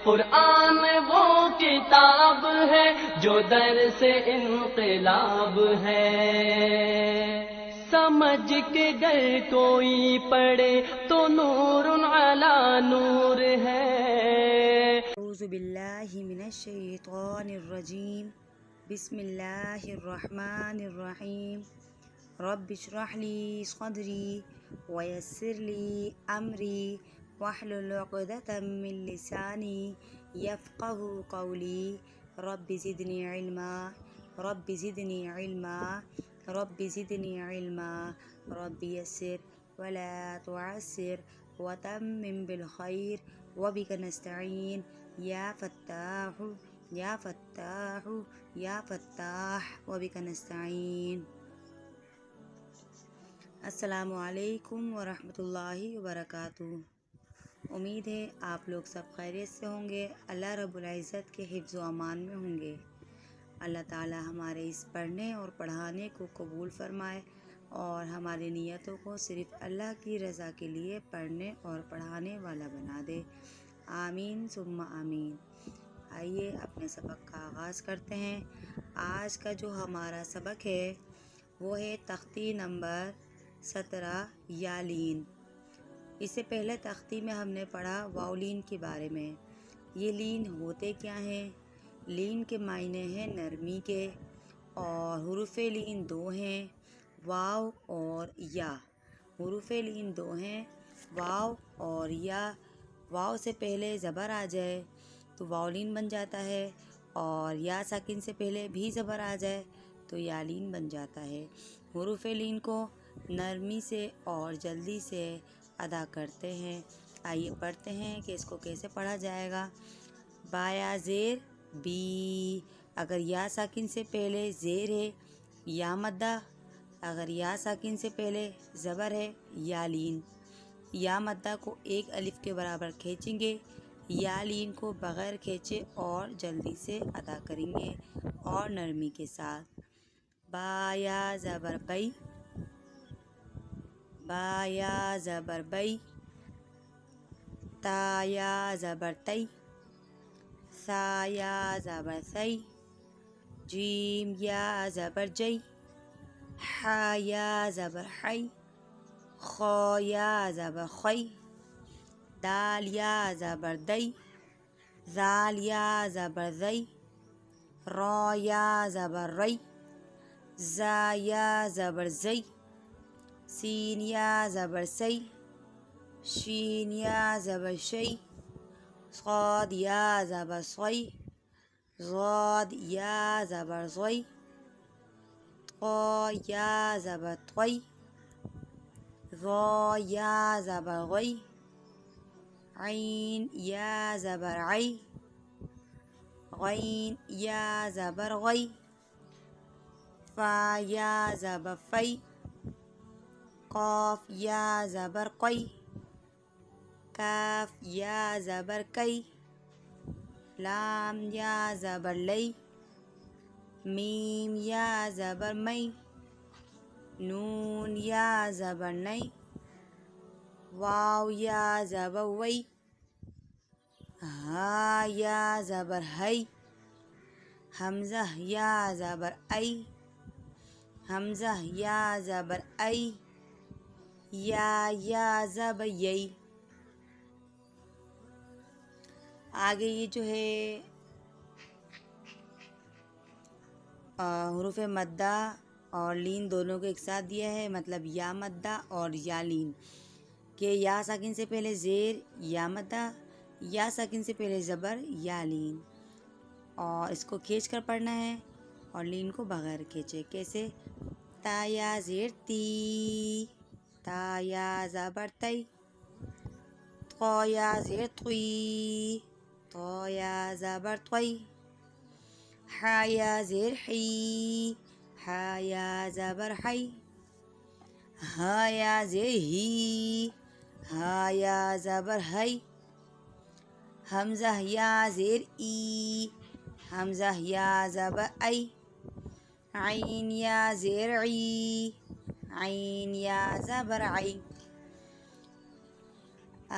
قرآن وہ کتاب ہے جو در سے انقلاب ہے، سمجھ کے گر کوئی پڑھے تو نور علی نور ہے۔ اعوذ باللہ من الشیطان الرجیم، بسم اللہ الرحمن الرحیم۔ رب اشرح لی صدری ویسر لی امری واحلل عقدۃ من لسانی یفقہوا قولی۔ رب زدنی علما، رب زدنی علما، رب زدنی علما، رب یسر ولا تعسر وتمم بالخیر وبک نستعین یا فتاح یا فتاح یا فتاح وبک نستعین۔ السلام علیکم ورحمۃ اللہ وبرکاتہ۔ امید ہے آپ لوگ سب خیریت سے ہوں گے، اللہ رب العزت کے حفظ و امان میں ہوں گے۔ اللہ تعالی ہمارے اس پڑھنے اور پڑھانے کو قبول فرمائے اور ہماری نیتوں کو صرف اللہ کی رضا کے لیے پڑھنے اور پڑھانے والا بنا دے، آمین ثم آمین۔ آئیے اپنے سبق کا آغاز کرتے ہیں۔ آج کا جو ہمارا سبق ہے وہ ہے تختی نمبر 17 یا لین۔ اس سے پہلے تختی میں ہم نے پڑھا واؤلین کے بارے میں۔ یہ لین ہوتے کیا ہیں؟ لین کے معنی ہیں نرمی کے، اور حروف لین دو ہیں، واو اور یا۔ حروف لین دو ہیں، واو اور یا۔ واو سے پہلے زبر آ جائے تو واؤلین بن جاتا ہے، اور یا ساکن سے پہلے بھی زبر آ جائے تو یا لین بن جاتا ہے۔ حروف لین کو نرمی سے اور جلدی سے ادا کرتے ہیں۔ آئیے پڑھتے ہیں کہ اس کو کیسے پڑھا جائے گا۔ با یا زیر بی، اگر یا ساکن سے پہلے زیر ہے یا مدہ، اگر یا ساکن سے پہلے زبر ہے یا لین۔ یا مدہ کو ایک الف کے برابر کھینچیں گے، یا لین کو بغیر کھینچے اور جلدی سے ادا کریں گے اور نرمی کے ساتھ۔ با یا زبر بئی، با یا زبر بئی۔ تا یا زبر تی، سا یا زبر سی۔ جیم یا زبر جی، حا یا زبر حی۔ خا یا زبر خی۔ دال یا زبر دی، زال یا زبر زی۔ را یا زبر ری، زا یا زبر زی۔ سین یا زبر سی، شین یا زبر شی۔ صاد یا زبر صی، ضاد یا زبر ضی۔ طا یا زبر طی، ظا یا زبر غی۔ عین یا زبر عی، غین یا زبر غی۔ فا یا زبر فی، قاف یا زبر قی۔ کاف یا زبر کی، لام یا زبر لی۔ میم یا زبر می، نون یا زبر نی۔ واو یا زبر وی، ہا یا زبر ہی۔ حمزہ یا زبر ای، حمزہ یا زبر ای۔ یا زبر یی۔ آگے یہ جو ہے حروف مدہ اور لین دونوں کو ایک ساتھ دیا ہے، مطلب یا مدہ اور یا لین، کہ یا ساکن سے پہلے زیر یا مدہ، یا ساکن سے پہلے زبر یا لین، اور اس کو کھینچ کر پڑھنا ہے اور لین کو بغیر کھینچے۔ کیسے؟ تا یا زیر تی، تا یا زبر تی۔ طا یا زیر طی، طا یا زبر طی۔ حا یا زیر حی، حا یا زبر حی۔ ہا یا زیر ہی، ہا یا زبر ہی۔ حمزہ یا زیر ای، حمزہ یا زبر ای۔ عین یا زیر عی، عین یا زبر عی۔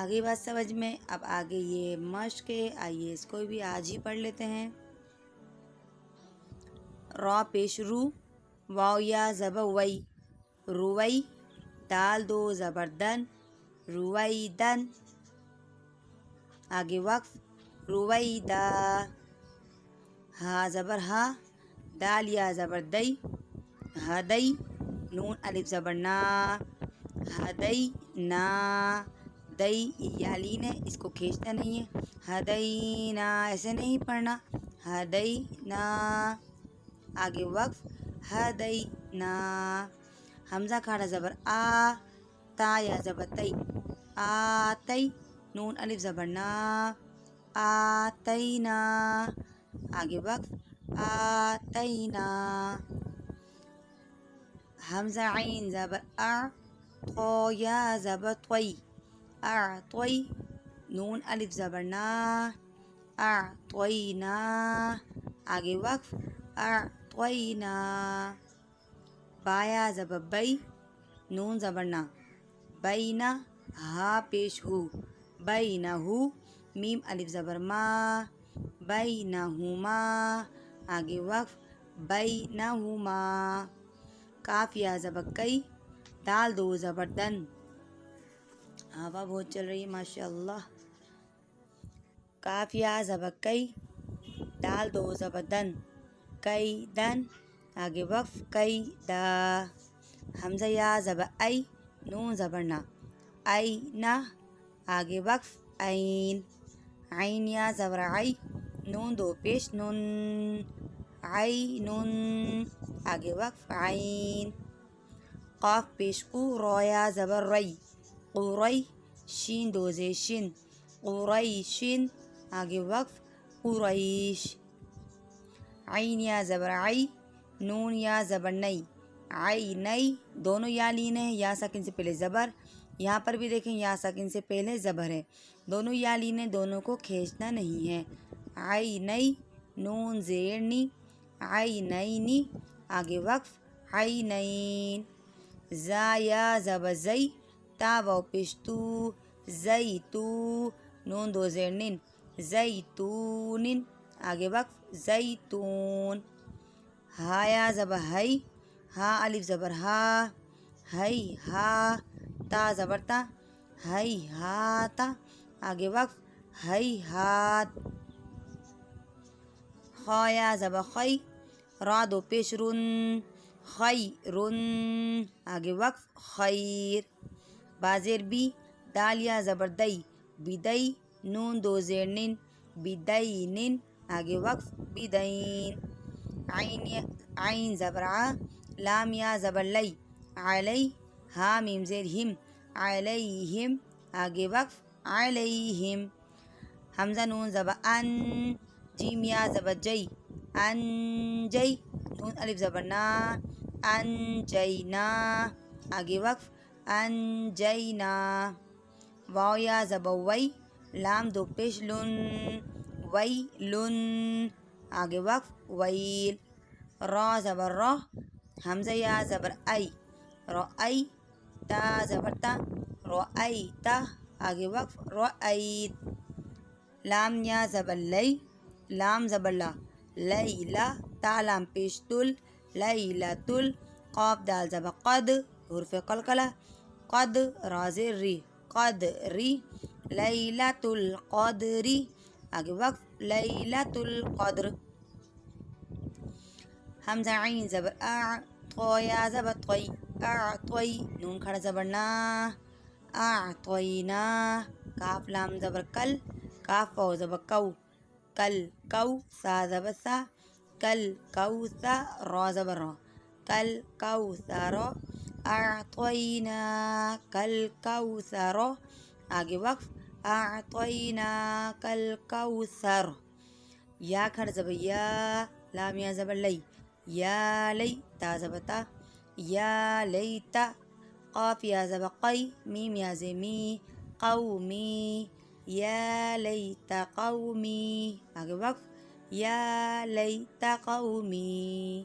آگے بات سمجھ میں. اب آگے یہ مشق ہے، آئیے اس کو بھی آج ہی پڑھ لیتے ہیں. را پیش رو، واو یا زبر وئی، روئی. دال دو زبر دن، روئی دن. آگے وقف، روئی دا. ہا زبر ہا، دال یا زبر دئی، ہدئی. نون الف زبر نا، ہدئی نا. دئی یا لین ہے، اس کو کھینچنا نہیں ہے. ہدئی نا ایسے نہیں پڑھنا، ہدئی نا. آگے وقف، ہدئی نا. حمزہ کھڑا زبر آ، تا یا زبر تئی، آتئی. نون الف زبر نا، آتینا. آگے وقف، آتینا. حمزہ عین زبر آ، تو یا زبر طوئی، اعطوئی. نون الف زبر نا، اعطوینا. آگے وقف، اعطوینا. با یا زبر بئی، نون زبر نا، بینا. ہا پیش ہو، بینہو. میم الف زبر ما، بینہما. آگے وقف، بینہما. کاف یا زبر کئی، دال دو زبر دن. ہوا بہت چل رہی ہے ماشاء اللہ. کاف یا زبر کئی، دال دو زبر دن، کئی دن. آگے وقف، کئی دا. حمزہ یا زبر ای، نون زبر نا، ای نا. آگے وقف، عین. عین یا زبر عی، نون دو پیش نون، عینٌ. آگے وقف، عین. قاف پیش قو، را یا زبر ری، قوری. شین دو زیر شن، قریشن. آگے وقف، قریش. عین یا زبر عی، نون یا زبر نئی، عینئی. دونوں یا لین ہے، یا ساکن سے پہلے زبر. یہاں پر بھی دیکھیں یا ساکن سے پہلے زبر ہے. دونوں یا لین ہے، دونوں کو کھینچنا نہیں ہے. عینئی. نون زیر نی، عینینی. آگے وقف، عینین. زا یا زبر زئی، تا واو پیش تو، زیتو. نون دو زیر نن، زیتون. آگے وقف، زیتون. ہا یا زبر ہئی، ہا الف زبر ہا، ہئی ہا. تا زبر تا، ہئی ہاتا. آگے وقف، ہئی ہات. خا یا زبر خئی، را دو پیش رن، خیرن. آگے وقف، خیر. بازیر بی، دال یا زبر دئی، بدئی. نون دو زیر نن، بدینن. آگے وقف، بدین. عین زبر آ، لام یا زبر لئی، علی. ہا میم زیر ہم، علیہم. آگے وقف، علیہم. حمزہ نون زبر ان، جیم یا زبر جئی، انجئی. نون الف زبر نا، انجینا. آگے وقف، انجینا. واو یا زبر وئی، لام دو پیش لن، ویلن. آگے وقف، ویل. را زبر را، حمزہ یا زبر ای، رئی. تا زبر تا، رأیتا. آگے وقف، رأیت. لام یا زبر لئی، لام زبر لا، لیلا. تا لام پیش تل، لیلتل. قاف دال زبر قد، حرف قلقلہ، قد. را زیر ری، قدری. لیلۃ القدری. آگے وقف، لیلۃ القدر. حمزہ عین زبر آ، تو یا زبر طوئی، اعطوئی. نون کھڑا زبر نا، اعطوینا. کاف لام زبر کل، کاف واو زبر کو، کل کو. سا زبر سا، کل کوثر. را زبر را، کل کوثر. اعطیناک الکوثر. آگے وقف، اعطیناک الکوثر. یا کھڑا زبر یا، لام یا زبر لئی، یا لئی. تا زبر تا، یا لیتا. قاف یا زبر قی، میم یا زبر می، قومی. یا لیت قومی. آگے وقف، یا لیت قومی.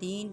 3